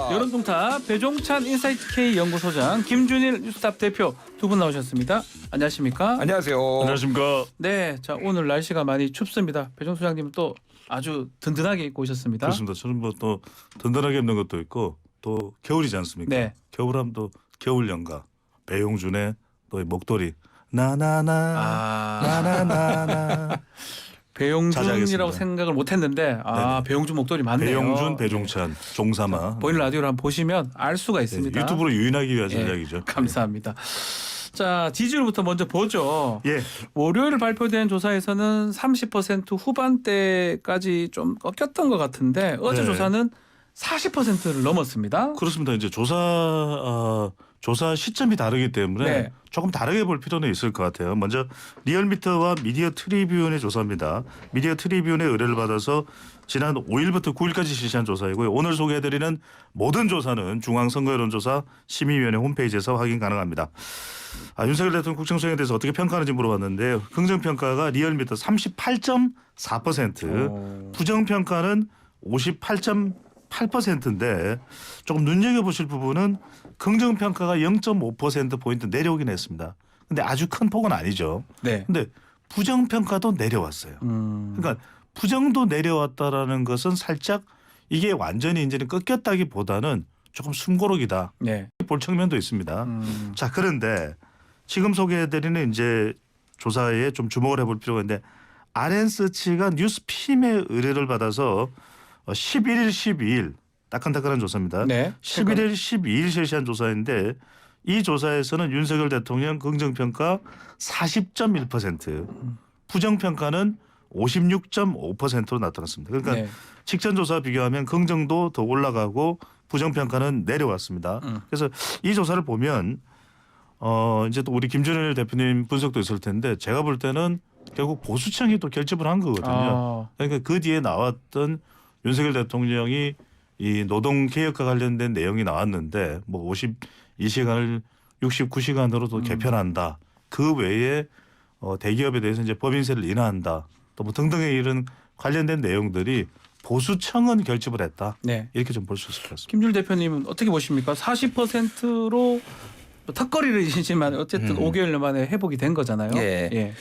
여론동탑 배종찬 인사이트 K 연구소장 김준일 뉴스탑 대표 두 분 나오셨습니다. 안녕하십니까? 안녕하세요. 안녕하십니까. 네, 자 오늘 날씨가 많이 춥습니다. 배종 소장님 또 아주 든든하게 입고 오셨습니다. 그렇습니다. 저는 뭐 또 든든하게 입는 것도 있고 또 겨울이지 않습니까? 네. 겨울하면 또 겨울 연가 배용준의 또 목도리 나나나 나나나나 배용준이라고 자제하겠습니다. 생각을 못했는데 네네. 배용준 목도리 맞네요. 배용준, 배종찬, 종사마 보이는 라디오를 한번 보시면 알 수가 있습니다. 유튜브로 유인하기 위한 예, 전략이죠. 감사합니다. 자, 지지율부터 먼저 보죠. 예. 월요일 발표된 조사에서는 30% 후반대까지 좀 꺾였던 것 같은데 어제 네. 조사는 40%를 넘었습니다. 그렇습니다. 이제 조사 시점이 다르기 때문에 네. 조금 다르게 볼 필요는 있을 것 같아요. 먼저 리얼미터와 미디어 트리뷴의 조사입니다. 미디어 트리뷴의 의뢰를 받아서 지난 5일부터 9일까지 실시한 조사이고요. 오늘 소개해드리는 모든 조사는 중앙선거여론조사 심의위원회 홈페이지에서 확인 가능합니다. 윤석열 대통령 국정수행에 대해서 어떻게 평가하는지 물어봤는데요. 긍정평가가 리얼미터 38.4%, 부정평가는 58.8%인데 조금 눈여겨보실 부분은 긍정평가가 0.5%포인트 내려오긴 했습니다. 근데 아주 큰 폭은 아니죠. 네. 근데 부정평가도 내려왔어요. 그러니까 부정도 내려왔다라는 것은 살짝 이게 완전히 이제는 꺾였다기보다는 조금 숨고르기다. 네. 볼 측면도 있습니다. 자, 그런데 지금 소개해드리는 이제 조사에 좀 주목을 해볼 필요가 있는데 RN서치가 뉴스핌의 의뢰를 받아서 11일, 12일 따끈따끈한 조사입니다. 네. 11일, 12일 실시한 조사인데 이 조사에서는 윤석열 대통령 긍정평가 40.1%, 부정평가는 56.5%로 나타났습니다. 그러니까 네. 직전 조사와 비교하면 긍정도 더 올라가고 부정평가는 내려왔습니다. 그래서 이 조사를 보면 이제 또 우리 김준일 대표님 분석도 있을 텐데 제가 볼 때는 결국 보수층이 또 결집을 한 거거든요. 그러니까 그 뒤에 나왔던 윤석열 대통령이 이 노동 개혁과 관련된 내용이 나왔는데 뭐 52시간을 69시간으로 또 개편한다. 그 외에 대기업에 대해서 이제 법인세를 인하한다. 또 뭐 등등의 이런 관련된 내용들이 보수층은 결집을 했다. 네. 이렇게 좀 볼 수 있을 것 같습니다. 김준일 대표님은 어떻게 보십니까? 40%로 턱걸이지만 어쨌든 5개월 만에 회복이 된 거잖아요. 예.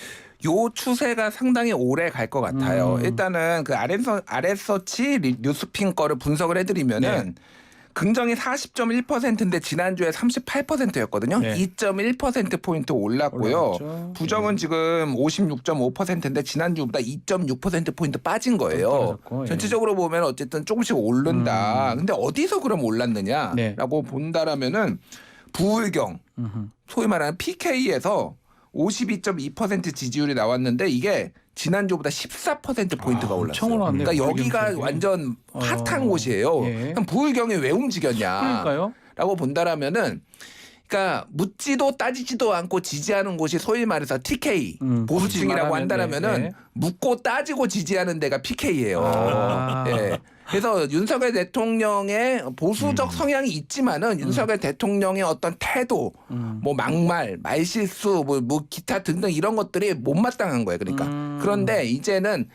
요 추세가 상당히 오래 갈 것 같아요. 일단은 그 RN서치 뉴스핌 거를 분석을 해드리면은 긍정이 40.1%인데 지난주에 38%였거든요. 네. 2.1%포인트 올랐고요. 올라갔죠. 부정은 지금 56.5%인데 지난주보다 2.6%포인트 빠진 거예요. 떨어졌고, 예. 전체적으로 보면 어쨌든 조금씩 오른다. 근데 어디서 그럼 올랐느냐라고 네. 본다라면은 부울경, 소위 말하는 PK에서 52.2% 지지율이 나왔는데 이게 지난주보다 14%포인트가 엄청 올랐어요. 올랐네요. 그러니까 부울경 여기가 쪽이. 완전 핫한 곳이에요. 예. 그럼 부울경이 왜 움직였냐? 그러니까요. 라고 본다라면은 그러니까 묻지도 따지지도 않고 지지하는 곳이 소위 말해서 TK 보수층이라고 굳이 말하면, 한다라면은 네. 묻고 따지고 지지하는 데가 PK예요. 아. 예. 그래서 윤석열 대통령의 보수적 성향이 있지만은 윤석열 대통령의 어떤 태도, 뭐 막말, 말실수, 뭐 기타 등등 이런 것들이 못마땅한 거예요. 그러니까 그런데 이제는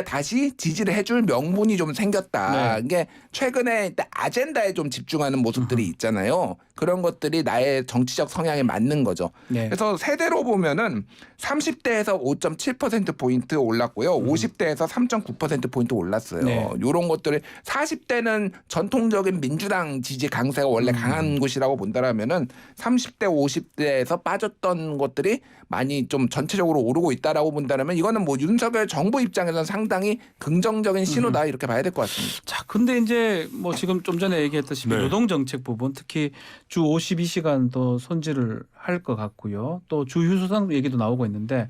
다시 지지를 해줄 명분이 좀 생겼다. 네. 이게 최근에 아젠다에 좀 집중하는 모습들이 있잖아요. 그런 것들이 나의 정치적 성향에 맞는 거죠. 네. 그래서 세대로 보면은 30대에서 5.7%포인트 올랐고요. 50대에서 3.9%포인트 올랐어요. 네. 이런 것들이 40대는 전통적인 민주당 지지 강세가 원래 강한 곳이라고 본다라면은 30대, 50대에서 빠졌던 것들이 많이 좀 전체적으로 오르고 있다라고 본다면 이거는 뭐 윤석열 정부 입장에서는 상당히 긍정적인 신호다 이렇게 봐야 될 것 같습니다. 자, 근데 이제 뭐 지금 좀 전에 얘기했다시피 네. 노동정책 부분 특히 주 52시간 더 손질을 할 것 같고요. 또 주 휴수당 얘기도 나오고 있는데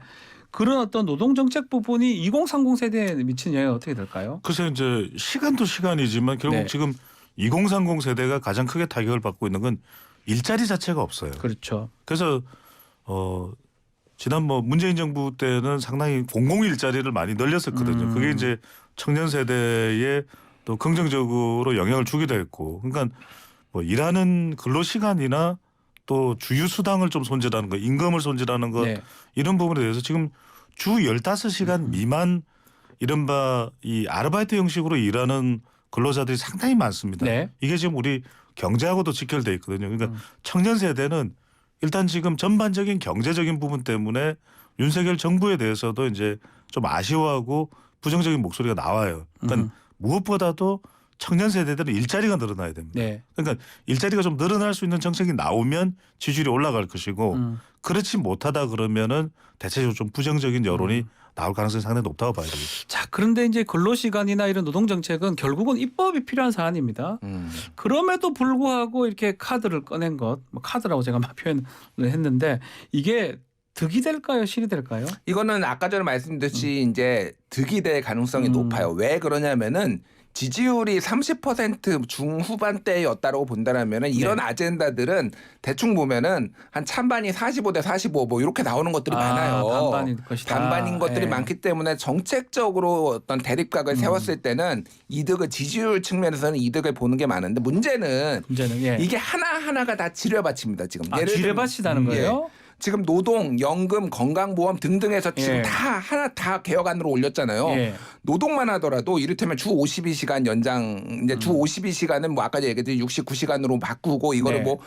그런 어떤 노동정책 부분이 2030 세대에 미치는 영향이 어떻게 될까요? 글쎄 이제 시간도 시간이지만 결국 네. 지금 2030 세대가 가장 크게 타격을 받고 있는 건 일자리 자체가 없어요. 그렇죠. 그래서 지난 뭐 문재인 정부 때는 상당히 공공 일자리를 많이 늘렸었거든요. 그게 이제 청년 세대에 또 긍정적으로 영향을 주기도 했고, 그러니까 뭐 일하는 근로 시간이나 또 주휴 수당을 좀 손질하는 거, 임금을 손질하는 것 네. 이런 부분에 대해서 지금 주 15시간 미만 이른바 이 아르바이트 형식으로 일하는 근로자들이 상당히 많습니다. 네. 이게 지금 우리 경제하고도 직결돼 있거든요. 그러니까 청년 세대는 일단 지금 전반적인 경제적인 부분 때문에 윤석열 정부에 대해서도 이제 좀 아쉬워하고 부정적인 목소리가 나와요. 그러니까 무엇보다도 청년 세대들은 일자리가 늘어나야 됩니다. 네. 그러니까 일자리가 좀 늘어날 수 있는 정책이 나오면 지지율이 올라갈 것이고 그렇지 못하다 그러면은 대체적으로 좀 부정적인 여론이 나올 가능성이 상당히 높다고 봐야 되겠죠. 자, 그런데 이제 근로시간이나 이런 노동정책은 결국은 입법이 필요한 사안입니다. 그럼에도 불구하고 이렇게 카드를 꺼낸 것, 뭐 카드라고 제가 막 표현을 했는데 이게 득이 될까요? 실이 될까요? 이거는 아까 전에 말씀드렸듯이 이제 득이 될 가능성이 높아요. 왜 그러냐면은 지지율이 30% 중후반대였다라고 본다라면은 이런 아젠다들은 대충 보면은 한 찬반이 45대 45 뭐 이렇게 나오는 것들이 많아요. 반반일 것이다. 반반인 것들이 예. 많기 때문에 정책적으로 어떤 대립각을 세웠을 때는 이득을 지지율 측면에서는 이득을 보는 게 많은데 문제는 예. 이게 하나하나가 다 지뢰밭입니다. 지금. 지뢰밭이라는 거예요? 지금 노동, 연금, 건강보험 등등에서 지금 예. 다 개혁안으로 올렸잖아요. 예. 노동만 하더라도 이를테면 주 52시간 연장, 이제 주 52시간은 뭐 아까 얘기했듯이 69시간으로 바꾸고 이거를 네. 뭐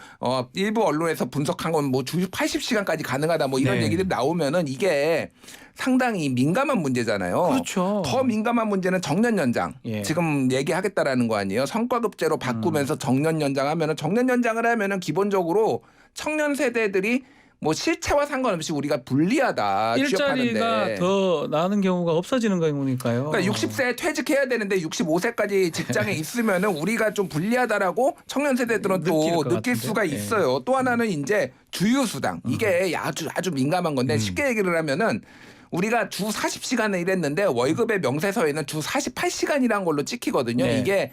일부 언론에서 분석한 건 뭐 주 80시간까지 가능하다 뭐 이런 네. 얘기들이 나오면은 이게 상당히 민감한 문제잖아요. 그렇죠. 더 민감한 문제는 정년 연장. 예. 지금 얘기하겠다라는 거 아니에요. 성과급제로 바꾸면서 정년 연장하면은 정년 연장을 하면은 기본적으로 청년 세대들이 뭐 실체와 상관없이 우리가 불리하다. 일자리가 취업하는데. 더 나는 경우가 없어지는 거니까요. 그러니까 60세에 퇴직해야 되는데 65세까지 직장에 있으면은 우리가 좀 불리하다라고 청년 세대들은 느낄 또 것 느낄 같은데. 수가 예. 있어요. 또 하나는 이제 주휴수당. 이게 아주 민감한 건데 쉽게 얘기를 하면은 우리가 주 40시간을 일했는데 월급의 명세서에는 주 48시간이라는 걸로 찍히거든요. 네. 이게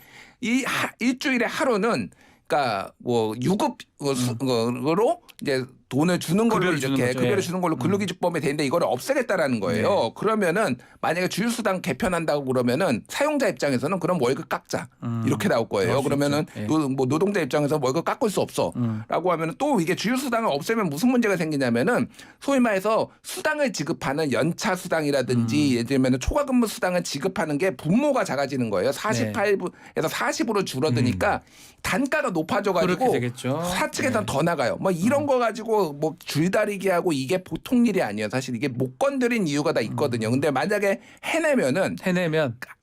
일주일에 하루는 그러니까 뭐 유급으로 이제 돈을 주는 걸로 급여를 주는 이렇게 거죠. 급여를 예. 주는 걸로 근로기준법에 되는데 이거를 없애겠다라는 거예요. 네. 그러면은 만약에 주휴수당 개편한다고 그러면은 사용자 입장에서는 그럼 월급 깎자 이렇게 나올 거예요. 그럴 수 그러면은 있죠. 예. 뭐 노동자 입장에서 월급 깎을 수 없어라고 하면은 또 이게 주휴수당을 없애면 무슨 문제가 생기냐면은 소위 말해서 수당을 지급하는 연차 수당이라든지 예를 들면은 초과근무 수당을 지급하는 게 분모가 작아지는 거예요. 48에서 40으로 줄어드니까 단가가 높아져가지고 그렇게 되겠죠. 사측에선 더 나가요. 뭐 이런 거 가지고 뭐 줄다리기 하고 이게 보통 일이 아니에요. 사실 이게 못 건드린 이유가 다 있거든요. 근데 만약에 해내면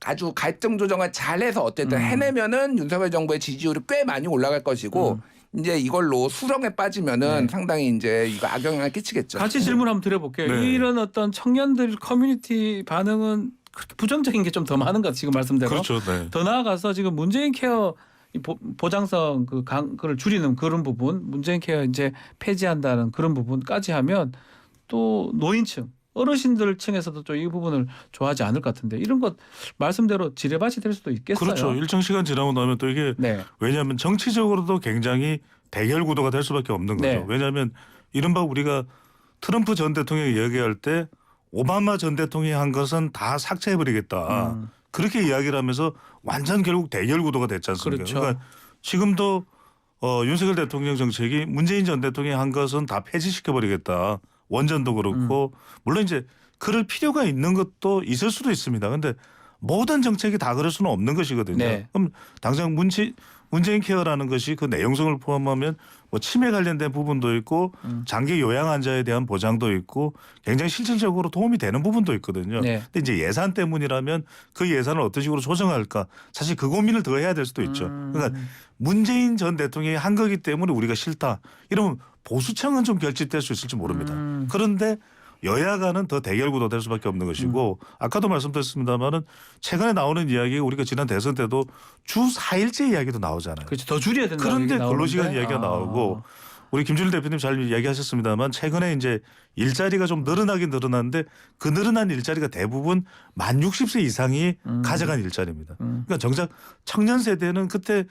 아주 갈등 조정을 잘해서 어쨌든 해내면은 윤석열 정부의 지지율이 꽤 많이 올라갈 것이고 이제 이걸로 수렁에 빠지면은 상당히 이제 이거 악영향을 끼치겠죠. 같이 질문 한번 드려볼게요. 네. 이런 어떤 청년들 커뮤니티 반응은 그렇게 부정적인 게 좀 더 많은 것 같아요. 지금 말씀대로. 그렇죠. 네. 더 나아가서 지금 문재인 케어 보장성 그걸 줄이는 그런 부분, 문재인 케어 이제 폐지한다는 그런 부분까지 하면 또 노인층, 어르신들 층에서도 좀 이 부분을 좋아하지 않을 것 같은데 이런 것 말씀대로 지뢰밭이 될 수도 있겠어요. 그렇죠. 일정 시간 지나고 나면 또 이게 네. 왜냐하면 정치적으로도 굉장히 대결 구도가 될 수밖에 없는 거죠. 네. 왜냐하면 이른바 우리가 트럼프 전 대통령이 얘기할 때 오바마 전 대통령이 한 것은 다 삭제해버리겠다. 그렇게 이야기를 하면서 완전 결국 대결 구도가 됐지 않습니까? 그렇죠. 그러니까 지금도 윤석열 대통령 정책이 문재인 전 대통령이 한 것은 다 폐지시켜버리겠다. 원전도 그렇고 물론 이제 그럴 필요가 있는 것도 있을 수도 있습니다. 그런데 모든 정책이 다 그럴 수는 없는 것이거든요. 네. 그럼 당장 문재인 케어라는 것이 그 내용성을 포함하면 뭐 치매 관련된 부분도 있고 장기 요양 환자에 대한 보장도 있고 굉장히 실질적으로 도움이 되는 부분도 있거든요. 네. 근데 이제 예산 때문이라면 그 예산을 어떤 식으로 조정할까 사실 그 고민을 더 해야 될 수도 있죠. 그러니까 문재인 전 대통령이 한 거기 때문에 우리가 싫다. 이러면 보수층은 좀 결집될 수 있을지 모릅니다. 그런데 여야간은 더 대결 구도 될 수밖에 없는 것이고 아까도 말씀드렸습니다마는 최근에 나오는 이야기가 우리가 지난 대선 때도 주 4일제 이야기도 나오잖아요. 그렇죠. 더 줄여야 된다. 그런데 근로시간 이야기가 나오고 우리 김준일 대표님 잘 이야기하셨습니다만 최근에 이제 일자리가 좀 늘어나긴 늘어났는데 그 늘어난 일자리가 대부분 만 60세 이상이 가져간 일자리입니다. 그러니까 정작 청년 세대는 그때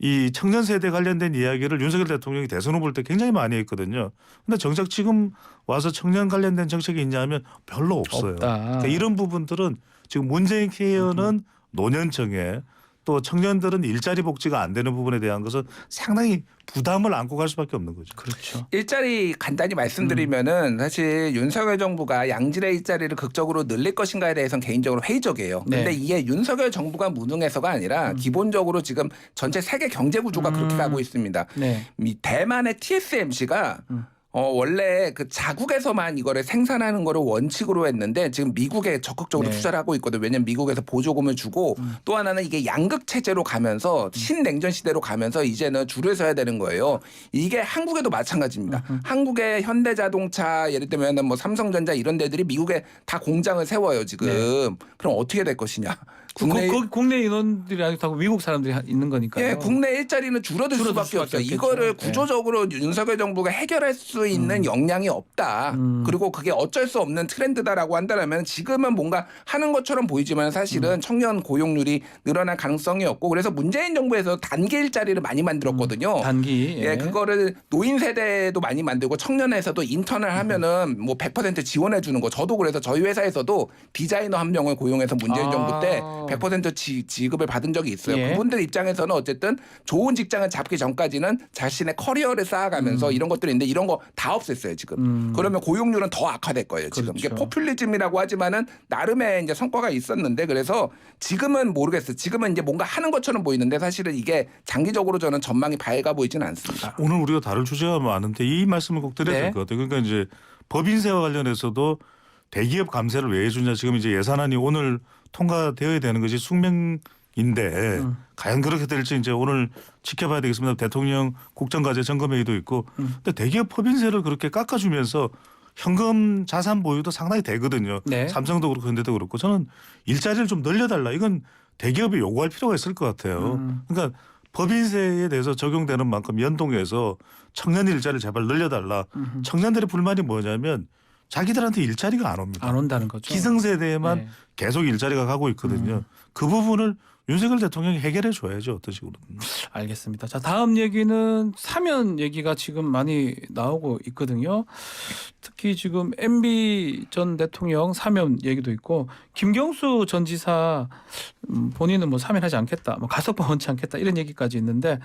이 청년 세대 관련된 이야기를 윤석열 대통령이 대선 후보일 때 굉장히 많이 했거든요. 근데 정작 지금 와서 청년 관련된 정책이 있냐 하면 별로 없어요. 없다. 그러니까 이런 부분들은 지금 문재인 케어는 노년층에 또 청년들은 일자리 복지가 안 되는 부분에 대한 것은 상당히 부담을 안고 갈 수밖에 없는 거죠. 그렇죠. 일자리 간단히 말씀드리면은 사실 윤석열 정부가 양질의 일자리를 극적으로 늘릴 것인가에 대해서는 개인적으로 회의적이에요. 네. 근데 이게 윤석열 정부가 무능해서가 아니라 기본적으로 지금 전체 세계 경제 구조가 그렇게 가고 있습니다. 네. 이 대만의 TSMC가 원래 그 자국에서만 이거를 생산하는 거를 원칙으로 했는데 지금 미국에 적극적으로 네. 투자를 하고 있거든요. 왜냐면 미국에서 보조금을 주고 또 하나는 이게 양극 체제로 가면서 신냉전 시대로 가면서 이제는 줄을 서야 되는 거예요. 이게 한국에도 마찬가지입니다. 한국의 현대자동차 예를 들면 뭐 삼성전자 이런 데들이 미국에 다 공장을 세워요 지금. 네. 그럼 어떻게 될 것이냐? 거기 국내 인원들이 아니고 미국 사람들이 있는 거니까요. 예, 국내 일자리는 줄어들 수밖에 없어요. 없겠죠. 이거를 네. 구조적으로 윤석열 정부가 해결할 수 있는 역량이 없다. 그리고 그게 어쩔 수 없는 트렌드다라고 한다면 지금은 뭔가 하는 것처럼 보이지만 사실은 청년 고용률이 늘어날 가능성이 없고 그래서 문재인 정부에서 단기 일자리를 많이 만들었거든요. 단기. 예, 그거를 노인 세대도 많이 만들고 청년에서도 인턴을 하면은 뭐 100% 지원해 주는 거. 저도 그래서 저희 회사에서도 디자이너 한 명을 고용해서 문재인 정부 때 100% 지급을 받은 적이 있어요. 예. 그분들 입장에서는 어쨌든 좋은 직장을 잡기 전까지는 자신의 커리어를 쌓아가면서 이런 것들이 있는데 이런 거 다 없앴어요 지금. 그러면 고용률은 더 악화될 거예요 지금. 그렇죠. 이게 포퓰리즘이라고 하지만은 나름의 이제 성과가 있었는데 그래서 지금은 모르겠어요. 지금은 이제 뭔가 하는 것처럼 보이는데 사실은 이게 장기적으로 저는 전망이 밝아 보이지는 않습니다. 오늘 우리가 다룰 주제가 많은데 이 말씀을 꼭 드려야 될 네. 것 같아요. 그러니까 이제 법인세와 관련해서도 대기업 감세를 왜 해주냐 지금 이제 예산안이 오늘 통과되어야 되는 것이 숙명인데 과연 그렇게 될지 이제 오늘 지켜봐야 되겠습니다. 대통령 국정과제 점검회의도 있고 근데 대기업 법인세를 그렇게 깎아주면서 현금 자산 보유도 상당히 되거든요. 네. 삼성도 그렇고 현대도 그렇고 저는 일자리를 좀 늘려달라. 이건 대기업이 요구할 필요가 있을 것 같아요. 그러니까 법인세에 대해서 적용되는 만큼 연동해서 청년 일자리를 제발 늘려달라. 청년들의 불만이 뭐냐면 자기들한테 일자리가 안 옵니다. 안 온다는 거죠. 기성세대에만 네. 계속 일자리가 가고 있거든요. 그 부분을 윤석열 대통령이 해결해 줘야죠. 어떤 식으로든. 알겠습니다. 자, 다음 얘기는 사면 얘기가 지금 많이 나오고 있거든요. 특히 지금 MB 전 대통령 사면 얘기도 있고 김경수 전 지사 본인은 뭐 사면하지 않겠다, 뭐 가석방 원치 않겠다 이런 얘기까지 있는데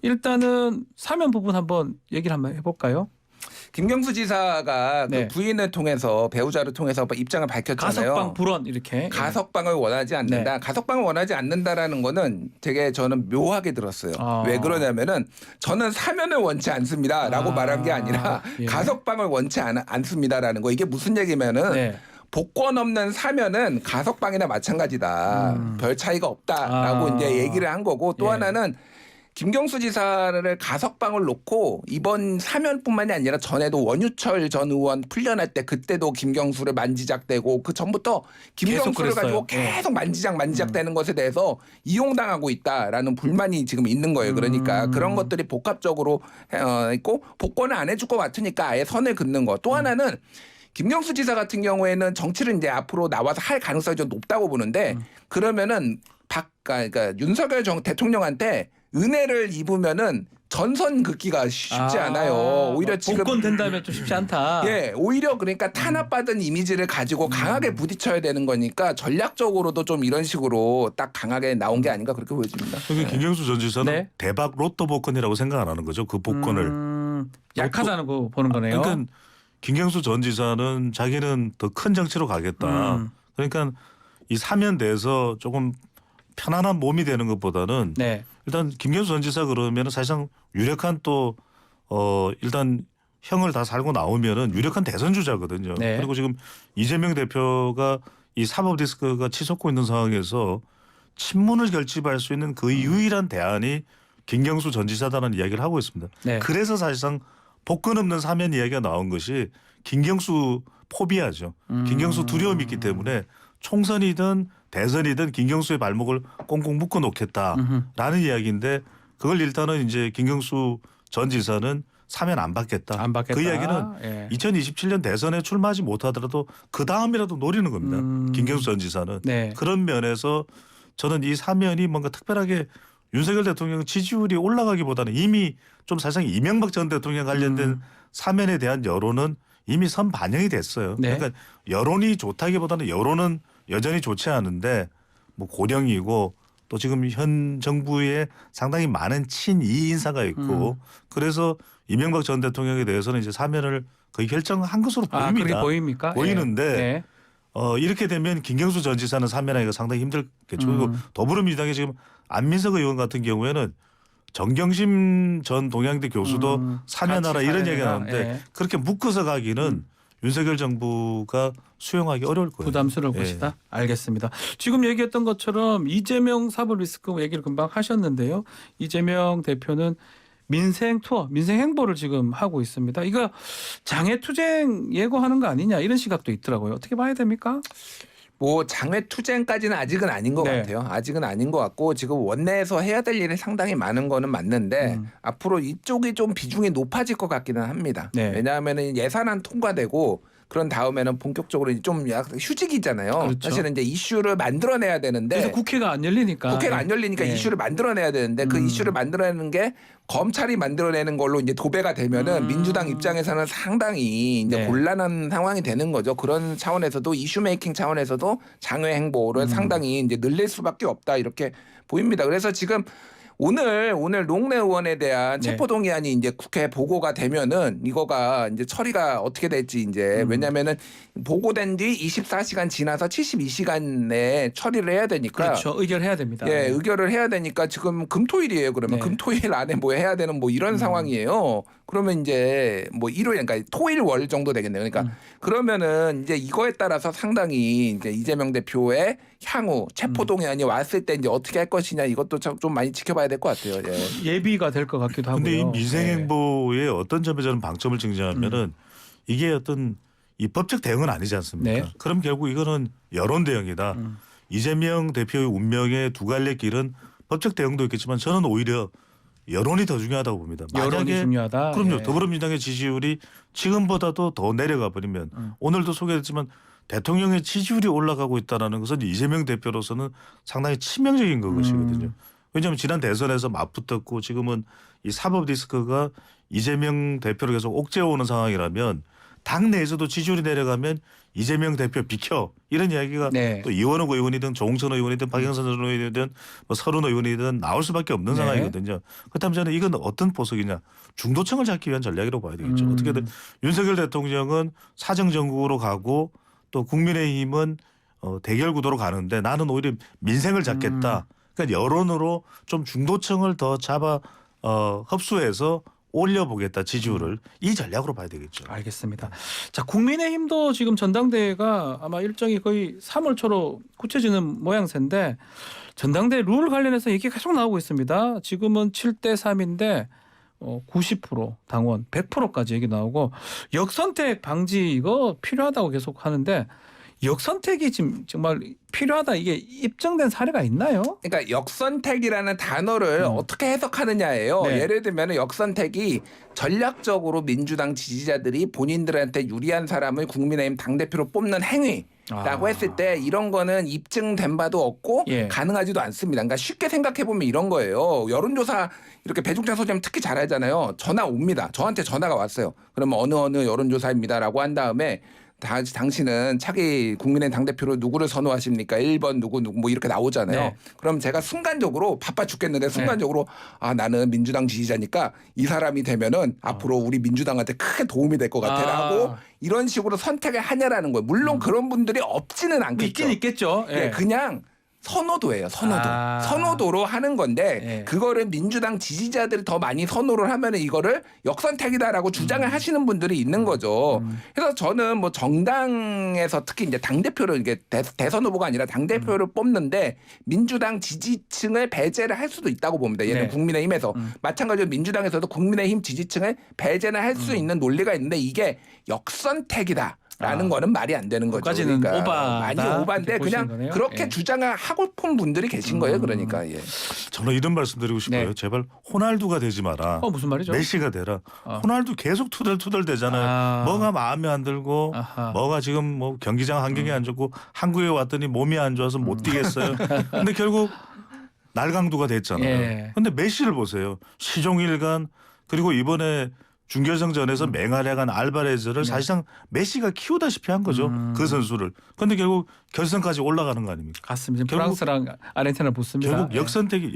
일단은 사면 부분 한번 얘기를 한번 해볼까요? 김경수 지사가 네. 그 부인을 통해서 배우자를 통해서 입장을 밝혔잖아요. 가석방 불원 이렇게. 가석방을 원하지 않는다. 네. 가석방을 원하지 않는다라는 거는 되게 저는 묘하게 들었어요. 아. 왜 그러냐면은 저는 사면을 원치 않습니다라고 아. 말한 게 아니라 예. 가석방을 원치 않습니다라는 거. 이게 무슨 얘기면은 네. 복권 없는 사면은 가석방이나 마찬가지다. 별 차이가 없다라고 아. 이제 얘기를 한 거고 또 예. 하나는 김경수 지사를 가석방을 놓고 이번 사면뿐만이 아니라 전에도 원유철 전 의원 풀려날 때 그때도 김경수를 만지작대고 그 전부터 김경수를 계속 가지고 그랬어요. 계속 만지작되는 것에 대해서 이용당하고 있다라는 불만이 지금 있는 거예요. 그러니까 그런 것들이 복합적으로 있고 복권을 안 해줄 것 같으니까 아예 선을 긋는 거. 또 하나는 김경수 지사 같은 경우에는 정치를 이제 앞으로 나와서 할 가능성이 좀 높다고 보는데 그러면은 그러니까 윤석열 대통령한테 은혜를 입으면은 전선 긋기가 쉽지 않아요. 오히려 지금 복권 된다면 좀 쉽지 않다. 예, 오히려 그러니까 탄압받은 이미지를 가지고 강하게 부딪혀야 되는 거니까 전략적으로도 좀 이런 식으로 딱 강하게 나온 게 아닌가 그렇게 보여집니다. 그러니까 김경수 전 지사는 네. 대박 로또 복권이라고 생각 안 하는 거죠. 그 복권을. 약하다는 거 보는 거네요. 그러니까 김경수 전 지사는 자기는 더 큰 정치로 가겠다. 그러니까 이 사면돼서 조금 편안한 몸이 되는 것보다는 네. 일단 김경수 전 지사 그러면 사실상 유력한 또 일단 형을 다 살고 나오면은 유력한 대선 주자거든요. 네. 그리고 지금 이재명 대표가 이 사법 리스크가 치솟고 있는 상황에서 친문을 결집할 수 있는 그 유일한 대안이 김경수 전 지사다는 이야기를 하고 있습니다. 네. 그래서 사실상 복권 없는 사면 이야기가 나온 것이 김경수 포비아죠. 김경수 두려움이 있기 때문에 총선이든 대선이든 김경수의 발목을 꽁꽁 묶어 놓겠다라는 이야기인데 그걸 일단은 이제 김경수 전 지사는 사면 안 받겠다. 안 받겠다. 그 이야기는 예. 2027년 대선에 출마하지 못하더라도 그 다음이라도 노리는 겁니다. 김경수 전 지사는. 네. 그런 면에서 저는 이 사면이 뭔가 특별하게 윤석열 대통령 지지율이 올라가기보다는 이미 좀 사실상 이명박 전 대통령 관련된 사면에 대한 여론은 이미 선 반영이 됐어요. 네. 그러니까 여론이 좋다기보다는 여론은 여전히 좋지 않은데 뭐 고령이고 또 지금 현 정부에 상당히 많은 친이 인사가 있고 그래서 이명박 전 대통령에 대해서는 이제 사면을 거의 결정한 것으로 보입니다. 그게 보입니까? 보이는데 예. 이렇게 되면 김경수 전 지사는 사면하기가 상당히 힘들겠죠. 그리고 더불어민주당이 지금 안민석 의원 같은 경우에는 정경심 전 동양대 교수도 사면하라 같이 이런 사면해라. 얘기가 나오는데 예. 그렇게 묶어서 가기는 윤석열 정부가 수용하기 어려울 거예요. 부담스러울 예. 것이다. 알겠습니다. 지금 얘기했던 것처럼 이재명 사법 리스크 얘기를 금방 하셨는데요. 이재명 대표는 민생 투어, 민생 행보를 지금 하고 있습니다. 이거 장외투쟁 예고하는 거 아니냐 이런 시각도 있더라고요. 어떻게 봐야 됩니까? 뭐 장외투쟁까지는 아직은 아닌 것 네. 같아요. 아직은 아닌 것 같고 지금 원내에서 해야 될 일이 상당히 많은 거는 맞는데 앞으로 이쪽이 좀 비중이 높아질 것 같기는 합니다. 네. 왜냐하면 예산안 통과되고 그런 다음에는 본격적으로 좀 약간 휴직이잖아요. 그렇죠. 사실은 이제 이슈를 만들어내야 되는데 그래서 국회가 안 열리니까. 국회가 안 열리니까 예. 이슈를 만들어내야 되는데 그 이슈를 만들어내는 게 검찰이 만들어내는 걸로 이제 도배가 되면은 민주당 입장에서는 상당히 이제 네. 곤란한 상황이 되는 거죠. 그런 차원에서도 이슈 메이킹 차원에서도 장외 행보를 상당히 이제 늘릴 수밖에 없다 이렇게 보입니다. 그래서 지금 오늘 롱내 의원에 대한 네. 체포동의안이 이제 국회 보고가 되면은 이거가 이제 처리가 어떻게 될지 이제 왜냐면은 보고된 뒤 24시간 지나서 72시간 내에 처리를 해야 되니까 그렇죠. 의결해야 됩니다. 예, 의결을 해야 되니까 지금 금토일이에요. 그러면 네. 금토일 안에 뭐 해야 되는 뭐 이런 상황이에요. 그러면 이제 뭐 일요일 그러니까 토일 월 정도 되겠네요. 그러니까 그러면은 이제 이거에 따라서 상당히 이제 이재명 대표의 향후 체포동의안이 왔을 때 이제 어떻게 할 것이냐 이것도 좀 많이 지켜봐야 될 것 같아요. 예. 예비가 될 것 같기도 하고요. 근데 이 민생 예. 행보의 어떤 점에 저는 방점을 찍냐면은 이게 어떤 이 법적 대응은 아니지 않습니까? 네. 그럼 결국 이거는 여론 대응이다. 이재명 대표의 운명의 두 갈래 길은 법적 대응도 있겠지만 저는 오히려 여론이 더 중요하다고 봅니다. 여론이 중요하다. 그럼요. 예. 더불어민주당의 지지율이 지금보다도 더 내려가 버리면 오늘도 소개했지만 대통령의 지지율이 올라가고 있다는 것은 이재명 대표로서는 상당히 치명적인 것이거든요. 왜냐하면 지난 대선에서 맞붙었고 지금은 이 사법 리스크가 이재명 대표를 계속 옥죄어오는 상황이라면 당 내에서도 지지율이 내려가면 이재명 대표 비켜 이런 이야기가 네. 또 이원욱 의원이든 조홍천 의원이든 박영선 의원이든 뭐 서른 의원이든 나올 수밖에 없는 네. 상황이거든요. 그렇다면 저는 이건 어떤 보석이냐 중도층을 잡기 위한 전략이라고 봐야 되겠죠. 어떻게든 윤석열 대통령은 사정정국으로 가고 또 국민의힘은 대결 구도로 가는데 나는 오히려 민생을 잡겠다. 그러니까 여론으로 좀 중도층을 더 잡아 흡수해서 올려보겠다 지지율을 이 전략으로 봐야 되겠죠. 알겠습니다. 자, 국민의힘도 지금 전당대회가 아마 일정이 거의 3월 초로 굳혀지는 모양새인데 전당대회 룰 관련해서 얘기가 계속 나오고 있습니다. 지금은 7대 3인데 90% 당원 100%까지 얘기 나오고 역선택 방지 이거 필요하다고 계속 하는데 역선택이 지금 정말 필요하다 이게 입증된 사례가 있나요? 그러니까 역선택이라는 단어를 어떻게 해석하느냐예요. 네. 예를 들면 역선택이 전략적으로 민주당 지지자들이 본인들한테 유리한 사람을 국민의힘 당대표로 뽑는 행위라고 했을 때 이런 거는 입증된 바도 없고 예. 가능하지도 않습니다. 그러니까 쉽게 생각해보면 이런 거예요. 여론조사 이렇게 배종찬 소장님 특히 잘 알잖아요. 전화 옵니다. 저한테 전화가 왔어요. 그러면 어느 여론조사입니다라고 한 다음에 당신은 차기 국민의힘 당대표로 누구를 선호하십니까? 1번 누구 뭐 이렇게 나오잖아요. 네. 그럼 제가 순간적으로 바빠 죽겠는데 순간적으로 나는 민주당 지지자니까 이 사람이 되면은 앞으로 우리 민주당한테 크게 도움이 될 것 같아라고 이런 식으로 선택을 하냐라는 거예요. 물론 그런 분들이 없지는 않겠죠. 있긴 있겠죠. 예, 그냥 선호도예요. 선호도로 하는 건데 예. 그거를 민주당 지지자들이 더 많이 선호를 하면 이거를 역선택이다라고 주장을 하시는 분들이 있는 거죠. 그래서 저는 뭐 정당에서 특히 이제 당 대표를 이게 대선 후보가 아니라 당 대표를 뽑는데 민주당 지지층을 배제를 할 수도 있다고 봅니다. 예를 들면 네. 국민의힘에서 마찬가지로 민주당에서도 국민의힘 지지층을 배제는 할 수 있는 논리가 있는데 이게 역선택이다. 라는 거는 말이 안 되는 거죠. 그것까지는 오바다, 많이 오바인데 이렇게 그냥 보시는 거네요. 그렇게 예. 주장을 하고픈 분들이 계신 거예요. 그러니까 예. 저는 이런 말씀드리고 싶어요. 네. 제발 호날두가 되지 마라. 무슨 말이죠? 메시가 되라. 호날두 계속 투덜투덜 되잖아요. 뭐가 마음에 안 들고 아하. 뭐가 지금 뭐 경기장 환경이 안 좋고 한국에 왔더니 몸이 안 좋아서 못 뛰겠어요. 근데 결국 날강두가 됐잖아요. 예. 근데 메시를 보세요. 시종일관 그리고 이번에 준결승전에서 맹활약한 알바레즈를 사실상 메시가 키우다시피 한 거죠. 그 선수를. 그런데 결국 결승까지 올라가는 거 아닙니까? 같습니다. 결국- 프랑스랑 아르헨티나를 붙습니다. 결국 네.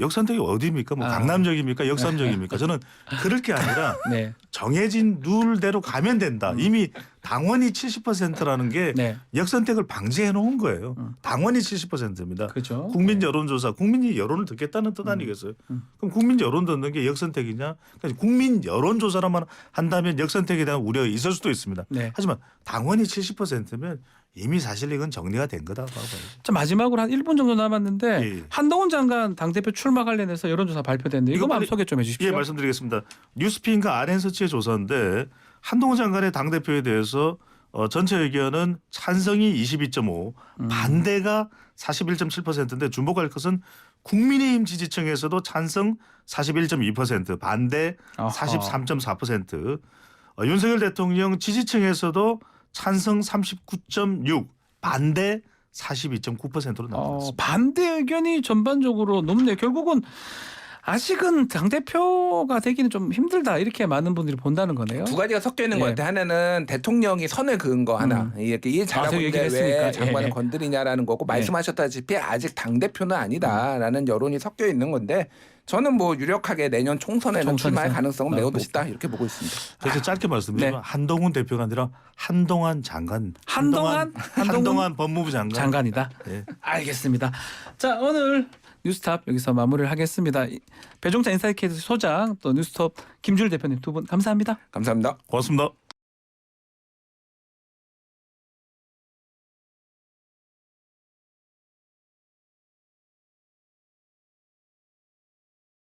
역선택이 어디입니까? 뭐 강남역입니까? 역삼역입니까? 저는 그럴 게 아니라 네. 정해진 룰대로 가면 된다. 이미 당원이 70%라는 게 네. 역선택을 방지해 놓은 거예요. 당원이 70%입니다. 그죠. 국민 여론조사, 국민이 여론을 듣겠다는 뜻 아니겠어요? 그럼 국민 여론 듣는 게 역선택이냐? 그러니까 국민 여론조사로만 한다면 역선택에 대한 우려가 있을 수도 있습니다. 네. 하지만 당원이 70%면 이미 사실 이건 정리가 된 거다. 봐봐요. 자, 마지막으로 한 1분 정도 남았는데 예. 한동훈 장관 당대표 출마 관련해서 여론조사 발표됐는데 이거 한번 빨리- 소개 좀 해주십시오. 예, 말씀드리겠습니다. 뉴스피인과 RN서치의 조사인데 한동훈 장관의 당대표에 대해서 전체 의견은 찬성이 22.5, 반대가 41.7%인데 주목할 것은 국민의힘 지지층에서도 찬성 41.2%, 반대 아하. 43.4%, 윤석열 대통령 지지층에서도 찬성 39.6, 반대 42.9%로 나왔습니다. 반대 의견이 전반적으로 높네요. 결국은 아직은 당대표가 되기는 좀 힘들다 이렇게 많은 분들이 본다는 거네요. 두 가지가 섞여 있는 것 예. 같아요. 하나는 대통령이 선을 그은 거 하나. 이렇게 일 저 잘하고 얘기를 있는데 왜 했으니까. 장관을 예. 건드리냐라는 거고 말씀하셨다시피 아직 당대표는 아니다라는 여론이 섞여 있는 건데 저는 뭐 유력하게 내년 총선에는 총선에서? 출마할 가능성은 매우 높다. 높다 이렇게 보고 있습니다. 그래서 짧게 말씀드리면 네. 한동훈 대표가 아니라 한동안 장관, 한동안? 한동안 법무부 장관. 장관이다. 예. 알겠습니다. 자, 오늘 뉴스톱 여기서 마무리를 하겠습니다. 배종찬 인사이트 소장 또 뉴스톱 김준일 대표님 두 분 감사합니다. 감사합니다. 고맙습니다.